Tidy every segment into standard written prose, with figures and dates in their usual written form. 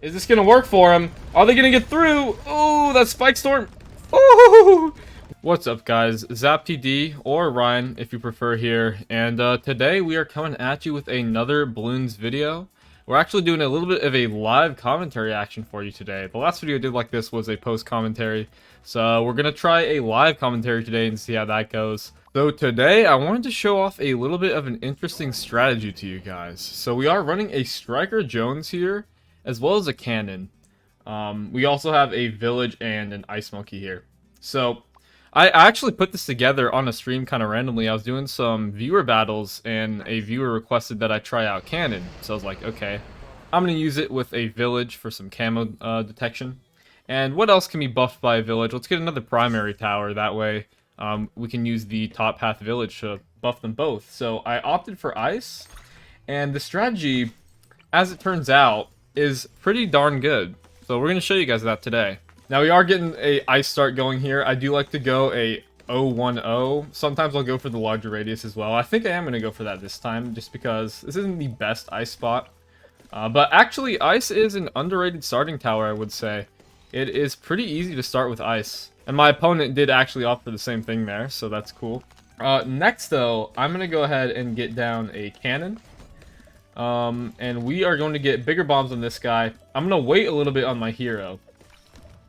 Is this gonna work for him? Are they gonna get through? Oh, that spike storm. Oh! What's up, guys? Zap TD, or Ryan, if you prefer here. And today we are coming at you with another Bloons video. We're actually doing a little bit of a live commentary action for you today. The last video I did like this was a post commentary. So we're gonna try a live commentary today and see how that goes. So today I wanted to show off a little bit of an interesting strategy to you guys. So we are running a Striker Jones here, as well as a cannon. We also have a village and an ice monkey here. So I actually put this together on a stream kind of randomly. I was doing some viewer battles and a viewer requested that I try out cannon. So I was like, okay, I'm going to use it with a village for some camo detection. And what else can be buffed by a village? Let's get another primary tower. That way we can use the top path village to buff them both. So I opted for ice. And the strategy, as it turns out, is pretty darn good. So we're going to show you guys that today. Now we are getting a ice start going here. I do like to go a 0-1-0. Sometimes I'll go for the larger radius as well. I think I am going to go for that this time, just because this isn't the best ice spot. But actually, ice is an underrated starting tower, I would say. It is pretty easy to start with ice. And my opponent did actually opt for the same thing there, so that's cool. Next, though, I'm going to go ahead and get down a cannon. And we are going to get bigger bombs on this guy. I'm going to wait a little bit on my hero.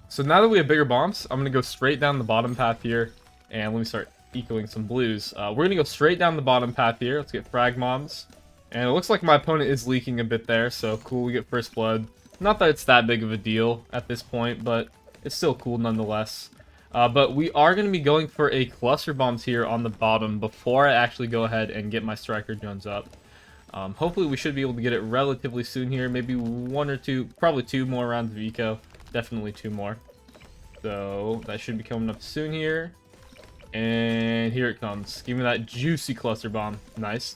So now that we have bigger bombs, I'm going to go straight down the bottom path here. And let me start ecoing some blues. We're going to go straight down the bottom path here. Let's get frag bombs. And it looks like my opponent is leaking a bit there. So cool, we get first blood. Not that it's that big of a deal at this point, but it's still cool nonetheless. But we are going to be going for a cluster bombs here on the bottom before I actually go ahead and get my Striker Jones up. Hopefully we should be able to get it relatively soon here. Maybe one or two, probably two more rounds of eco. Definitely two more. So that should be coming up soon here. And here it comes. Give me that juicy cluster bomb. Nice.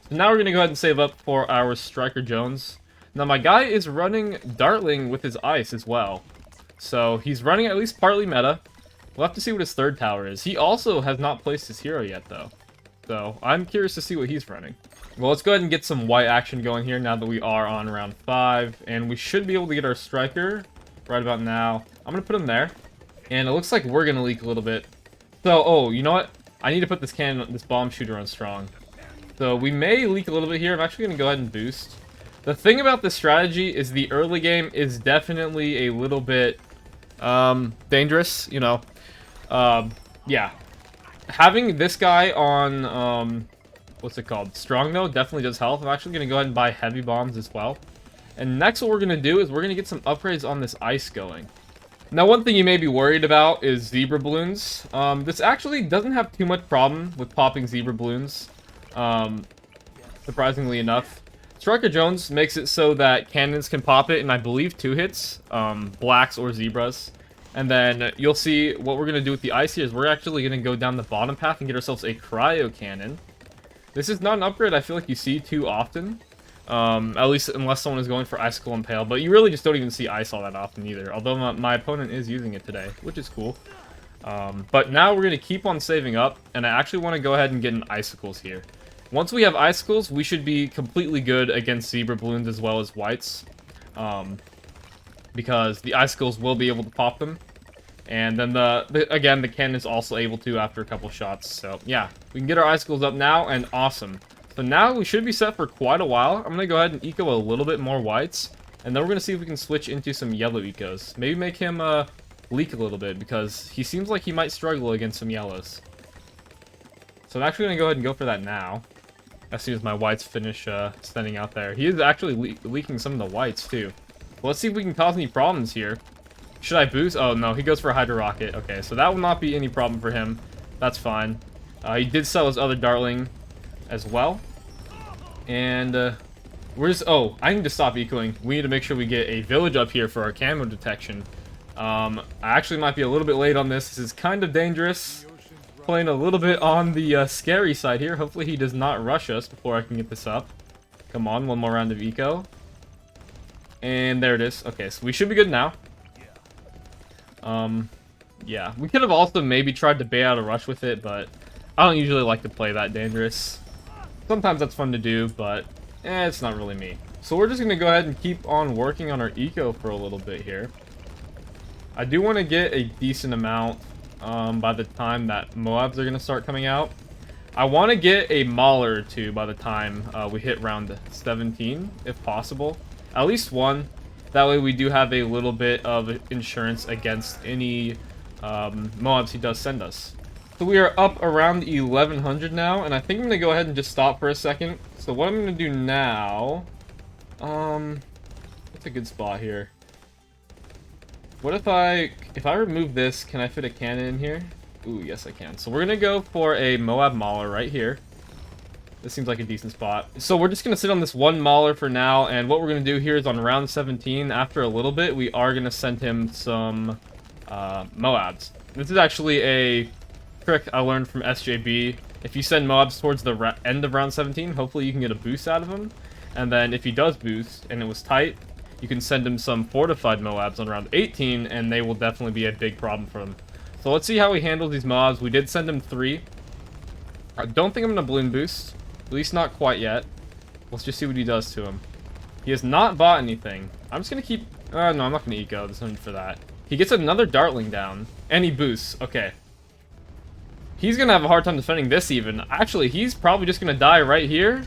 So now we're going to go ahead and save up for our Striker Jones. Now my guy is running Dartling with his ice as well. So he's running at least partly meta. We'll have to see what his third tower is. He also has not placed his hero yet though. So I'm curious to see what he's running. Well, let's go ahead and get some white action going here now that we are on round 5. And we should be able to get our Striker right about now. I'm going to put him there. And it looks like we're going to leak a little bit. So, oh, you know what? I need to put this cannon, this bomb shooter on strong. So we may leak a little bit here. I'm actually going to go ahead and boost. The thing about this strategy is the early game is definitely a little bit dangerous, you know. Yeah. Having this guy on, what's it called? Strong, though, definitely does help. I'm actually going to go ahead and buy heavy bombs as well. And next what we're going to do is we're going to get some upgrades on this ice going. Now, one thing you may be worried about is zebra balloons. This actually doesn't have too much problem with popping zebra balloons, surprisingly enough. Striker Jones makes it so that cannons can pop it in, I believe, 2 hits, blacks or zebras. And then you'll see what we're going to do with the ice here is we're actually going to go down the bottom path and get ourselves a cryo cannon. This is not an upgrade I feel like you see too often. At least unless someone is going for Icicle Impale, but you really just don't even see ice all that often either, although my opponent is using it today, which is cool. But now we're going to keep on saving up, and I actually want to go ahead and get an Icicles here. Once we have Icicles, we should be completely good against Zebra Balloons as well as Whites, because the Icicles will be able to pop them, and then again, the cannon is also able to after a couple shots, so yeah, we can get our Icicles up now, and awesome. So now we should be set for quite a while. I'm going to go ahead and eco a little bit more whites. And then we're going to see if we can switch into some yellow ecos. Maybe make him leak a little bit because he seems like he might struggle against some yellows. So I'm actually going to go ahead and go for that now. As soon as my whites finish standing out there. He is actually leaking some of the whites too. Well, let's see if we can cause any problems here. Should I boost? Oh no, he goes for a Hydro Rocket. Okay, so that will not be any problem for him. That's fine. He did sell his other Dartling as well. And we're just, oh, I need to stop ecoing. We need to make sure we get a village up here for our camo detection. I actually might be a little bit late on this. This is kind of dangerous. Playing a little bit on the scary side here. Hopefully he does not rush us before I can get this up. Come on, one more round of eco. And there it is. Okay, so we should be good now. Yeah, we could have also maybe tried to bait out a rush with it, but I don't usually like to play that dangerous. Sometimes that's fun to do, but it's not really me. So we're just going to go ahead and keep on working on our eco for a little bit here. I do want to get a decent amount by the time that Moabs are going to start coming out. I want to get a Mauler or two by the time we hit round 17, if possible. At least one. That way we do have a little bit of insurance against any Moabs he does send us. So we are up around 1100 now, and I think I'm going to go ahead and just stop for a second. So what I'm going to do now... That's a good spot here. What if I remove this, can I fit a cannon in here? Ooh, yes I can. So we're gonna go for a Moab Mauler right here. This seems like a decent spot. So we're just gonna sit on this one Mauler for now, and what we're gonna do here is on round 17, after a little bit, we are gonna send him some Moabs. This is actually a trick I learned from SJB. If you send Moabs towards the end of round 17, hopefully you can get a boost out of him. And then if he does boost, and it was tight, you can send him some fortified Moabs on round 18, and they will definitely be a big problem for him. So let's see how he handles these mobs. We did send him 3. I don't think I'm going to balloon boost. At least not quite yet. Let's just see what he does to him. He has not bought anything. I'm just going to keep... no, I'm not going to eco. There's no need for that. He gets another Dartling down. And he boosts. Okay. He's going to have a hard time defending this even. Actually, he's probably just going to die right here.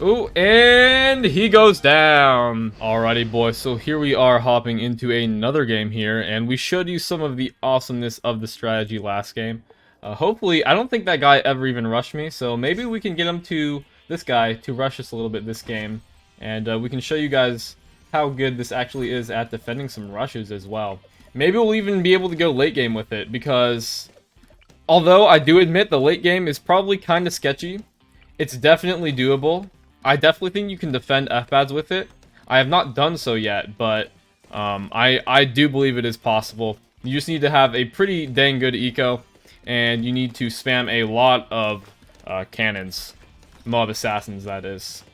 Ooh, and he goes down. Alrighty, boys. So here we are hopping into another game here, and we showed you some of the awesomeness of the strategy last game. Hopefully, I don't think that guy ever even rushed me, so maybe we can get him to, this guy, to rush us a little bit this game, and we can show you guys how good this actually is at defending some rushes as well. Maybe we'll even be able to go late game with it, because although I do admit the late game is probably kind of sketchy, it's definitely doable. I definitely think you can defend FBADs with it. I have not done so yet, but I do believe it is possible. You just need to have a pretty dang good eco, and you need to spam a lot of cannons. Mob assassins, that is.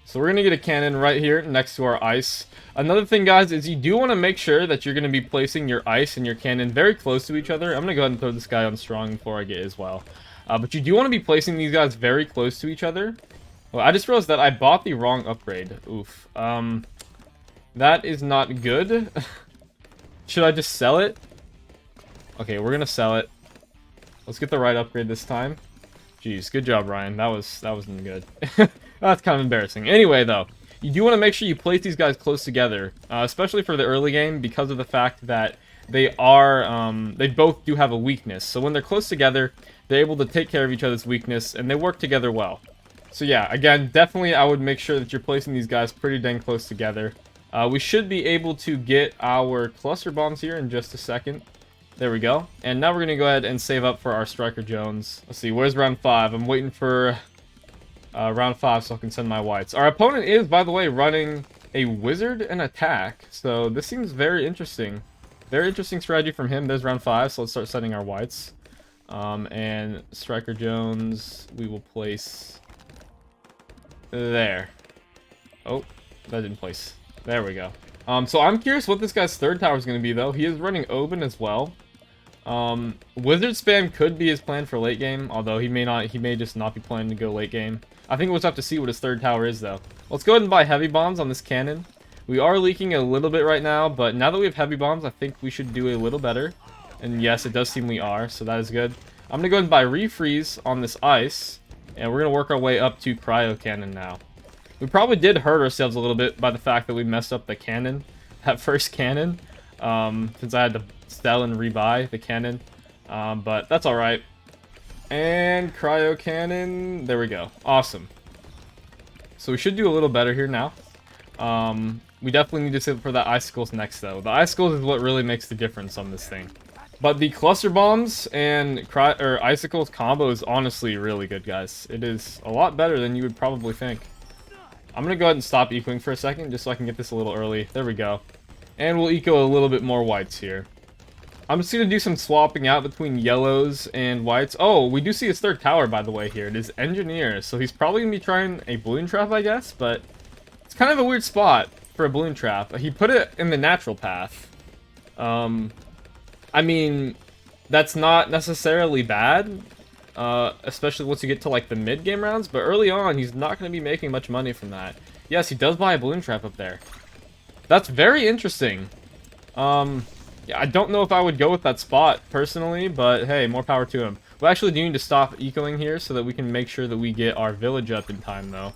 So we're going to get a cannon right here next to our ice. Another thing, guys, is you do want to make sure that you're going to be placing your ice and your cannon very close to each other. I'm going to go ahead and throw this guy on strong before I get as well. But you do want to be placing these guys very close to each other. Well, I just realized that I bought the wrong upgrade. Oof. That is not good. Should I just sell it? Okay, we're gonna sell it. Let's get the right upgrade this time. Jeez, good job, Ryan. That wasn't good. That's kind of embarrassing. Anyway, though, you do want to make sure you place these guys close together, especially for the early game, because of the fact that they both do have a weakness. So when they're close together, they're able to take care of each other's weakness, and they work together well. So yeah, again, definitely I would make sure that you're placing these guys pretty dang close together. We should be able to get our cluster bombs here in just a second. There we go. And now we're going to go ahead and save up for our Striker Jones. Let's see, where's round 5? I'm waiting for round 5 so I can send my whites. Our opponent is, by the way, running a wizard and attack. So this seems very interesting. Very interesting strategy from him. There's round 5, so let's start sending our whites. And Striker Jones, we will place... there. Oh, that didn't place. There we go. So I'm curious what this guy's third tower is going to be, though. He is running Oban as well. Wizard spam could be his plan for late game, although he may just not be planning to go late game. I think we'll just have to see what his third tower is, though. Let's go ahead and buy heavy bombs on this cannon. We are leaking a little bit right now, but now that we have heavy bombs, I think we should do a little better. And yes, it does seem we are, so that is good. I'm going to go ahead and buy refreeze on this ice. And we're going to work our way up to cryo cannon now. We probably did hurt ourselves a little bit by the fact that we messed up the cannon. That first cannon. Since I had to sell and rebuy the cannon. But that's alright. And cryo cannon. There we go. Awesome. So we should do a little better here now. We definitely need to save for that icicles next, though. The icicles is what really makes the difference on this thing. But the cluster bombs and icicles combo is honestly really good, guys. It is a lot better than you would probably think. I'm going to go ahead and stop ecoing for a second, just so I can get this a little early. There we go. And we'll eco a little bit more whites here. I'm just going to do some swapping out between yellows and whites. Oh, we do see his third tower, by the way, here. It is Engineer, so he's probably going to be trying a balloon trap, I guess, but it's kind of a weird spot for a balloon trap. He put it in the natural path. I mean, that's not necessarily bad, especially once you get to like the mid-game rounds, but early on, he's not going to be making much money from that. Yes, he does buy a balloon trap up there. That's very interesting. Yeah, I don't know if I would go with that spot, personally, but hey, more power to him. We actually do need to stop ecoing here so that we can make sure that we get our village up in time, though.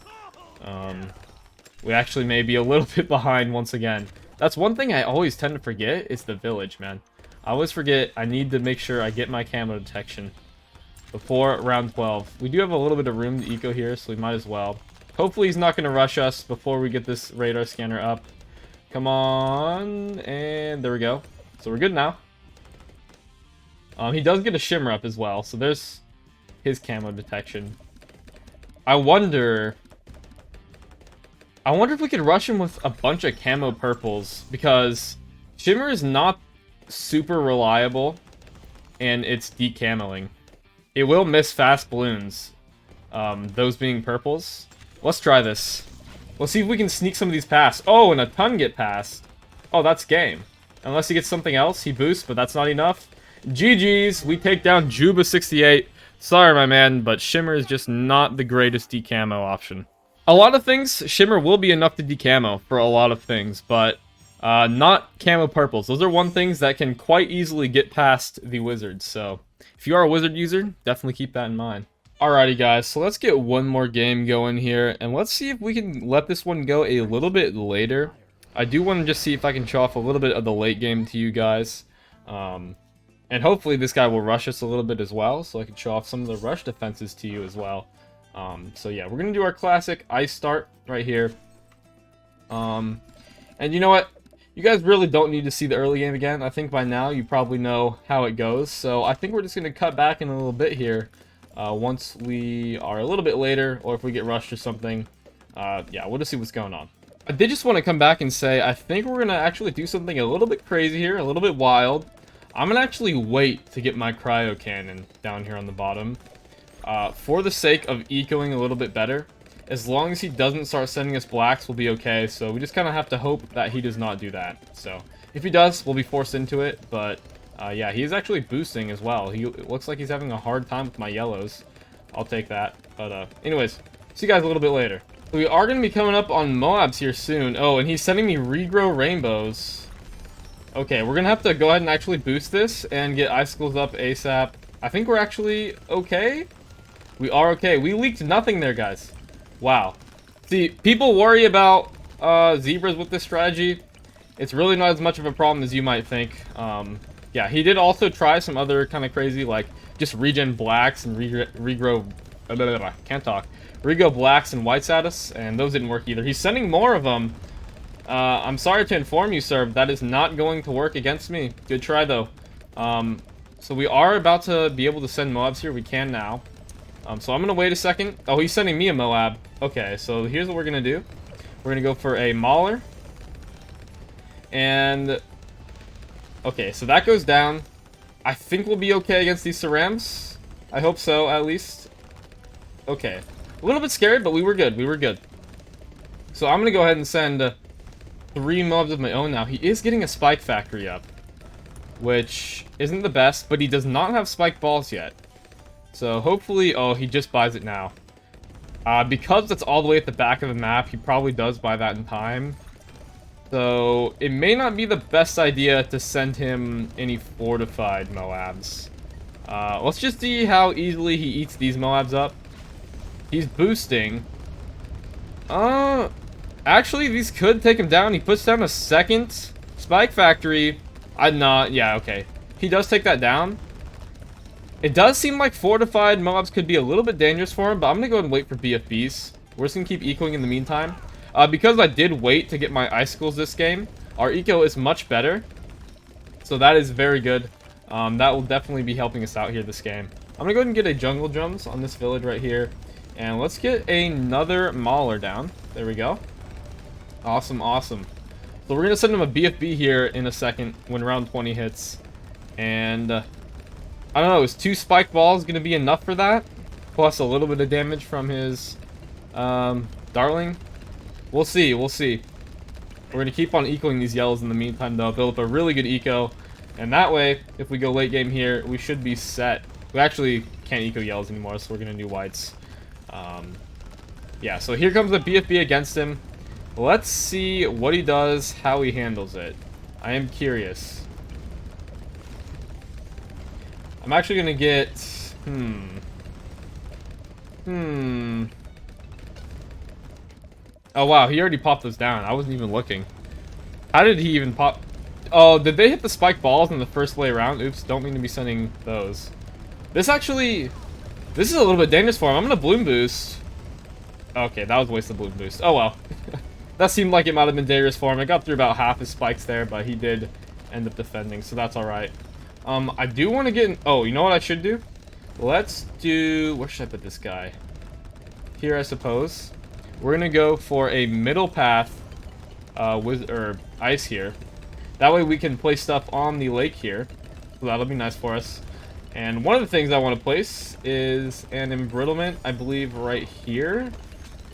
We actually may be a little bit behind once again. That's one thing I always tend to forget, is the village, man. I always forget I need to make sure I get my camo detection before round 12. We do have a little bit of room to eco here, so we might as well. Hopefully he's not going to rush us before we get this radar scanner up. Come on, and there we go. So we're good now. He does get a shimmer up as well, so there's his camo detection. I wonder if we could rush him with a bunch of camo purples, because shimmer is not super reliable, and it's decamoing. It will miss fast balloons, those being purples. Let's try this. Let's see if we can sneak some of these past. Oh, and a ton get past. Oh, that's game. Unless he gets something else, he boosts, but that's not enough. GG's, we take down Juba68. Sorry, my man, but shimmer is just not the greatest decamo option. A lot of things, shimmer will be enough to decamo for a lot of things, but not camo purples. Those are one things that can quite easily get past the wizards, so if you are a wizard user, definitely keep that in mind. Alrighty guys, so let's get one more game going here, and let's see if we can let this one go a little bit later. I do want to just see if I can show off a little bit of the late game to you guys. And hopefully this guy will rush us a little bit as well, so I can show off some of the rush defenses to you as well. So yeah, we're going to do our classic ice start right here. And you know what? You guys really don't need to see the early game again. I think by now you probably know how it goes. So I think we're just going to cut back in a little bit here. Once we are a little bit later, or if we get rushed or something. Yeah, we'll just see what's going on. I did just want to come back and say, I think we're going to actually do something a little bit crazy here, a little bit wild. I'm going to actually wait to get my cryo cannon down here on the bottom. For the sake of ecoing a little bit better. As long as he doesn't start sending us blacks, we'll be okay. So we just kind of have to hope that he does not do that. So if he does, we'll be forced into it. But yeah, he is actually boosting as well. It looks like he's having a hard time with my yellows. I'll take that. But anyways, see you guys a little bit later. We are going to be coming up on Moabs here soon. Oh, and he's sending me regrow rainbows. Okay, we're going to have to go ahead and actually boost this and get icicles up ASAP. I think we're actually okay. We are okay. We leaked nothing there, guys. Wow. See, people worry about zebras with this strategy. It's really not as much of a problem as you might think. Yeah, he did also try some other kind of crazy, like, just regen blacks and regrow... can't talk. Regrow blacks and whites at us, and those didn't work either. He's sending more of them. I'm sorry to inform you, sir, but that is not going to work against me. Good try, though. So we are about to be able to send Moabs here. We can now. So I'm going to wait a second. Oh, he's sending me a Moab. Okay, so here's what we're going to do. We're going to go for a Mauler. And... okay, so that goes down. I think we'll be okay against these Cerams. I hope so, at least. Okay. A little bit scared, but we were good. We were good. So I'm going to go ahead and send 3 mobs of my own now. He is getting a spike factory up, which isn't the best, but he does not have spike balls yet. So hopefully... oh, he just buys it now. Because that's all the way at the back of the map, he probably does buy that in time. So it may not be the best idea to send him any fortified Moabs. Let's just see how easily he eats these Moabs up. He's boosting. Actually, these could take him down. He puts down a second spike factory. Yeah, okay. He does take that down. It does seem like fortified Moabs could be a little bit dangerous for him, but I'm going to go ahead and wait for BFBs. We're just going to keep ecoing in the meantime. Because I did wait to get my icicles this game, our eco is much better. So that is very good. That will definitely be helping us out here this game. I'm going to go ahead and get a jungle drums on this village right here. And let's get another Mauler down. There we go. Awesome, awesome. So we're going to send him a BFB here in a second when round 20 hits. And I don't know, is 2 spike balls going to be enough for that? Plus a little bit of damage from his Darling. We'll see, we'll see. We're going to keep on ecoing these yellows in the meantime, though. Build up a really good eco. And that way, if we go late game here, we should be set. We actually can't eco yellows anymore, so we're going to do whites. Yeah, so here comes the BFB against him. Let's see what he does, how he handles it. I am curious. I'm actually gonna get... Oh, wow, he already popped those down. I wasn't even looking. How did he even pop... Oh, did they hit the spike balls in the first way around? Oops, don't mean to be sending those. This actually... This is a little bit dangerous for him. I'm gonna Bloon boost. Okay, that was a waste of Bloon boost. Oh, well. That seemed like it might have been dangerous for him. I got through about half his spikes there, but he did end up defending, so that's alright. I do want to get in... Oh, you know what I should do? Let's do... Where should I put this guy? Here, I suppose. We're gonna go for a middle path with ice here. That way we can place stuff on the lake here. So that'll be nice for us. And one of the things I want to place is an embrittlement, I believe, right here.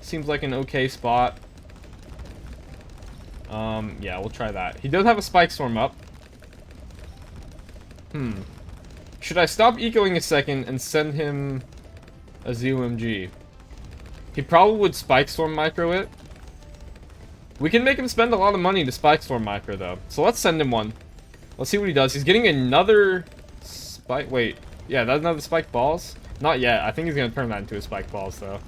Seems like an okay spot. Yeah, we'll try that. He does have a spike storm up. Should I stop ecoing a second and send him a ZOMG? He probably would spike storm micro it. We can make him spend a lot of money to spike storm micro though. So let's send him one. Let's see what he does. He's getting another spike. Wait, yeah, that's another spike balls. Not yet. I think he's gonna turn that into a spike balls though.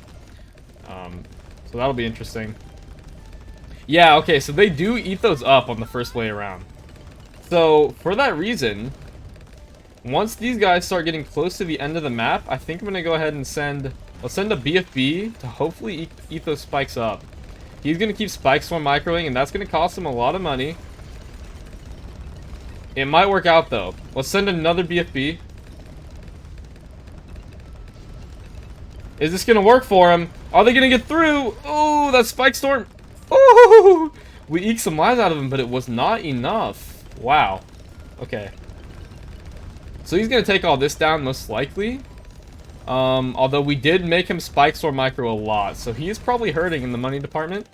So that'll be interesting. Yeah, okay, so they do eat those up on the first way around. So for that reason, once these guys start getting close to the end of the map, I think I'm gonna go ahead and send. Let's send a BFB to hopefully eat those spikes up. He's going to keep Spike Storm microing, and that's going to cost him a lot of money. It might work out, though. Let's send another BFB. Is this going to work for him? Are they going to get through? Oh, that Spike Storm. Oh, we eked some lives out of him, but it was not enough. Wow. Okay. So he's going to take all this down, most likely. Although we did make him Spike Storm micro a lot, so he is probably hurting in the money department.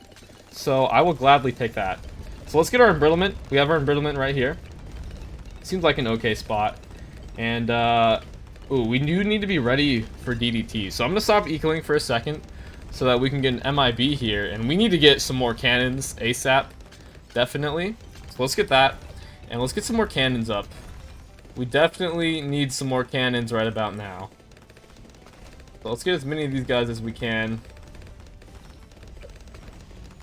So I will gladly take that. So let's get our embrittlement. We have our embrittlement right here. Seems like an okay spot. And, ooh, we do need to be ready for DDT. So I'm going to stop ecoing for a second so that we can get an MIB here. And we need to get some more cannons ASAP. Definitely. So let's get that. And let's get some more cannons up. We definitely need some more cannons right about now. So let's get as many of these guys as we can.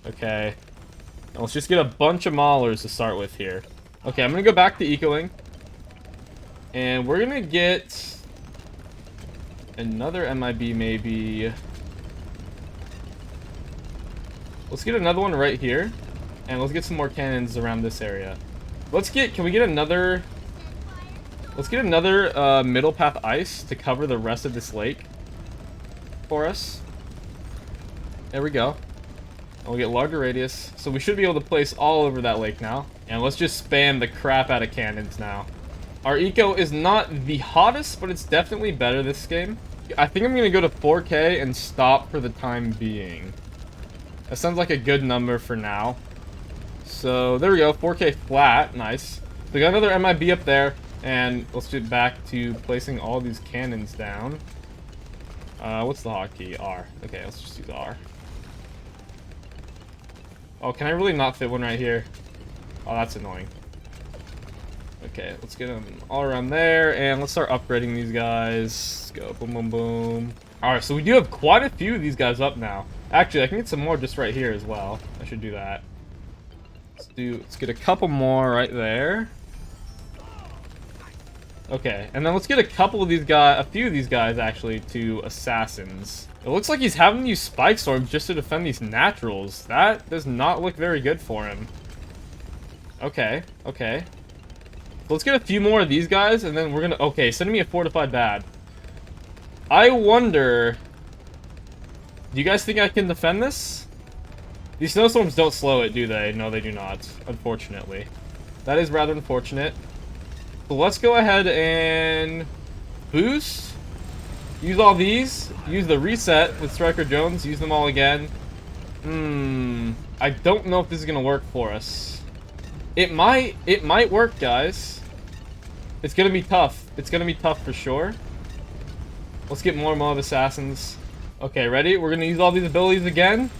Okay. Now let's just get a bunch of maulers to start with here. Okay, I'm gonna go back to ecoing. And we're gonna get another MIB maybe. Let's get another one right here. And let's get some more cannons around this area. Can we get another... Let's get another middle path ice to cover the rest of this lake for us. There we go. And we'll get larger radius. So we should be able to place all over that lake now. And let's just spam the crap out of cannons now. Our eco is not the hottest, but it's definitely better this game. I think I'm going to go to 4K and stop for the time being. That sounds like a good number for now. So there we go, 4K flat, nice. We got another MIB up there. And let's get back to placing all these cannons down. What's the hotkey? R. Okay, let's just use R. Oh, can I really not fit one right here? Oh, that's annoying. Okay, let's get them all around there, and let's start upgrading these guys. Let's go, boom, boom, boom. Alright, so we do have quite a few of these guys up now. Actually, I can get some more just right here as well. I should do that. Let's get a couple more right there. Okay, and then let's get a couple of these guys, a few of these guys actually, to assassins. It looks like he's having to use spike storms just to defend these naturals. That does not look very good for him. Okay, okay. Let's get a few more of these guys, and then we're gonna... Okay, send me a fortified bad. I wonder... Do you guys think I can defend this? These snowstorms don't slow it, do they? No, they do not, unfortunately. That is rather unfortunate. So let's go ahead and boost. Use all these. Use the reset with Striker Jones. Use them all again. I don't know if this is gonna work for us. It might work, guys. It's gonna be tough. It's gonna be tough for sure. Let's get more mob assassins. Okay, ready? We're gonna use all these abilities again.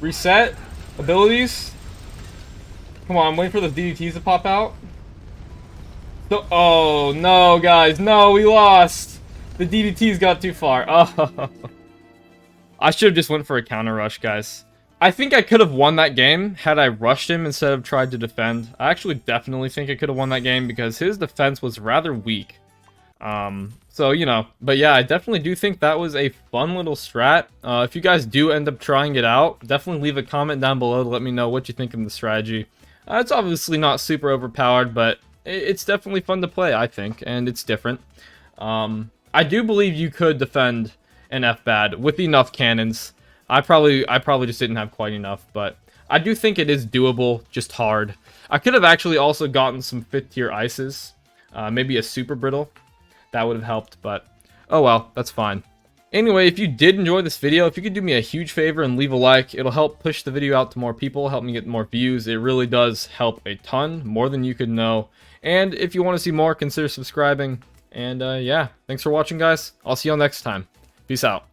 Reset. abilities. Come on, I'm waiting for those DDTs to pop out. So, oh, no, guys. No, we lost. The DDTs got too far. Oh. I should have just went for a counter rush, guys. I think I could have won that game had I rushed him instead of tried to defend. I actually definitely think I could have won that game because his defense was rather weak. So, you know, but yeah, I definitely do think that was a fun little strat. If you guys do end up trying it out, definitely leave a comment down below to let me know what you think of the strategy. It's obviously not super overpowered, but it's definitely fun to play, I think, and it's different. I do believe you could defend an F-Bad with enough cannons. I probably just didn't have quite enough, but I do think it is doable, just hard. I could have actually also gotten some 5th tier ices, maybe a super brittle. That would have helped, but oh well, that's fine. Anyway, if you did enjoy this video, if you could do me a huge favor and leave a like, it'll help push the video out to more people, help me get more views. It really does help a ton, more than you could know. And if you want to see more, consider subscribing. And yeah, thanks for watching, guys. I'll see y'all next time. Peace out.